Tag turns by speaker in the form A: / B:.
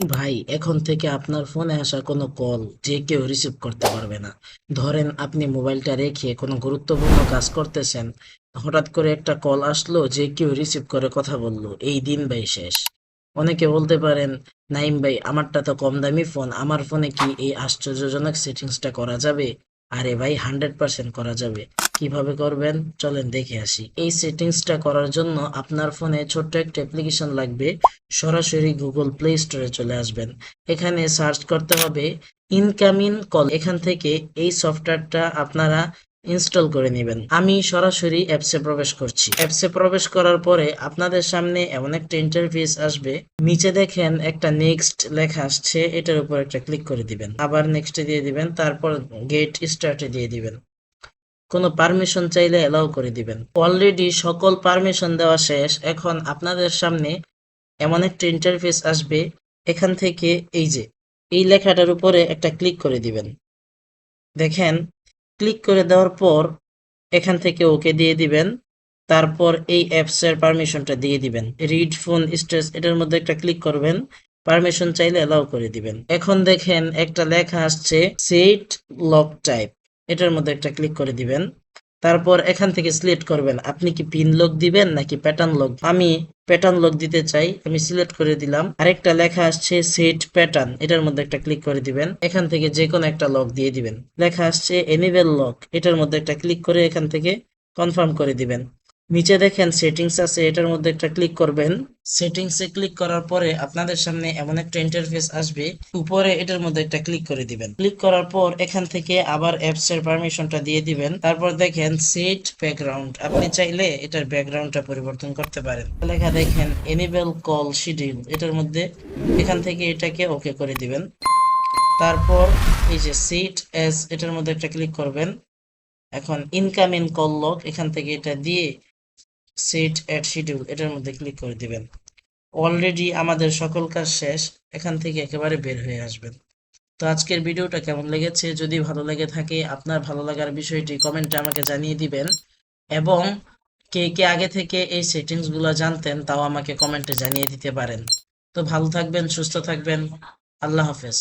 A: ভাই, এখন থেকে আপনার ফোনে আসা কোনো কল যে কেউ রিসিভ করতে পারবে না। ধরেন আপনি মোবাইলটা রেখে কোনো গুরুত্বপূর্ণ কাজ করতেছেন, হঠাৎ করে একটা কল আসলো, যে কেউ রিসিভ করে কথা বললো, এই দিন ভাই শেষ। অনেকে বলতে পারেন, নাইম ভাই আমারটা তো কম দামি ফোন, আমার ফোনে কি এই আশ্চর্যজনক সেটিংসটা করা যাবে? আরে ভাই, 100% করা যাবে। কিভাবে করবেন চলেন দেখে আসি। এই সেটিংসটা করার জন্য আপনার ফোনে ছোট্ট একটা অ্যাপ্লিকেশন লাগবে। সরাসরি গুগল প্লে স্টোরে চলে আসবেন। এখানে সার্চ করতে হবে ইনকামিং কল। এখান থেকে এই সফটওয়্যারটা আপনারা ইনস্টল করে নেবেন। আমি সরাসরি অ্যাপসে প্রবেশ করছি। অ্যাপসে প্রবেশ করার পরে আপনাদের সামনে এমন একটা ইন্টারফেস আসবে। নিচে দেখেন একটা নেক্সট লেখা আসছে, এটার উপর একটা ক্লিক করে দিবেন, আবার নেক্সটে দিয়ে দিবেন, তারপর গেট স্টার্টে দিয়ে দিবেন। কোনো পারমিশন চাইলে অ্যালাউ করে দিবেন। অলরেডি সকল পারমিশন দেওয়া শেষ। এখন আপনাদের সামনে এমন একটা ইন্টারফেস আসবে। এখান থেকে এই যে এই লেখাটার উপরে একটা ক্লিক করে দিবেন। দেখেন, ক্লিক করে দেওয়ার পর এখান থেকে ওকে দিয়ে দিবেন। তারপর এই অ্যাপসের পারমিশনটা দিয়ে দিবেন। রিড ফোন স্টেটাস, এটার মধ্যে একটা ক্লিক করবেন, পারমিশন চাইলে অ্যালাউ করে দিবেন। এখন দেখেন একটা লেখা আসছে সেট লক টাইপ, এটার মধ্যে একটা ক্লিক করে দিবেন। তারপর এখান থেকে সিলেক্ট করবেন আপনি কি পিন লক দিবেন নাকি প্যাটার্ন লক। আমি প্যাটার্ন লক দিতে চাই, আমি সিলেক্ট করে দিলাম। আরেকটা লেখা আসছে সেট প্যাটার্ন, এটার মধ্যে একটা ক্লিক করে দিবেন। এখান থেকে যে কোনো একটা লক দিয়ে দিবেন। লেখা আসছে এনেবল লক, এটার মধ্যে একটা ক্লিক করে এখান থেকে কনফার্ম করে দিবেন। নিচে দেখেন সেটিংস আছে, এটার মধ্যে একটা ক্লিক করবেন। সেটিংসে ক্লিক করার পরে আপনাদের সামনে এমন একটা ইন্টারফেস আসবে। উপরে এটার মধ্যে একটা ক্লিক করে দিবেন। ক্লিক করার পর এখান থেকে আবার অ্যাপস এর পারমিশনটা দিয়ে দিবেন। তারপর দেখেন সেট ব্যাকগ্রাউন্ড, আপনি চাইলে এটার ব্যাকগ্রাউন্ডটা পরিবর্তন করতে পারেন। লেখা দেখেন এনেবল কল শিডিউল, এটার মধ্যে এখান থেকে এটাকে ওকে করে দিবেন। তারপর এই যে সেট এস, এটার মধ্যে একটা ক্লিক করবেন। এখন ইনকামিং কল লক, এখান থেকে এটা দিয়ে সেট এট শিডিউল, এটার মধ্যে ক্লিক করে দিবেন। অলরেডি আমাদের সকল কাজ শেষ। এখান থেকে একেবারে বের হয়ে আসবেন। তো আজকের ভিডিওটা কেমন লেগেছে, যদি ভালো লেগে থাকে আপনার ভালো লাগার বিষয়টি কমেন্টে আমাকে জানিয়ে দিবেন। এবং কে কে আগে থেকে এই সেটিংস গুলো জানতেন তাও আমাকে কমেন্টে জানিয়ে দিতে পারেন। তো ভালো থাকবেন, সুস্থ থাকবেন। আল্লাহ হাফেজ।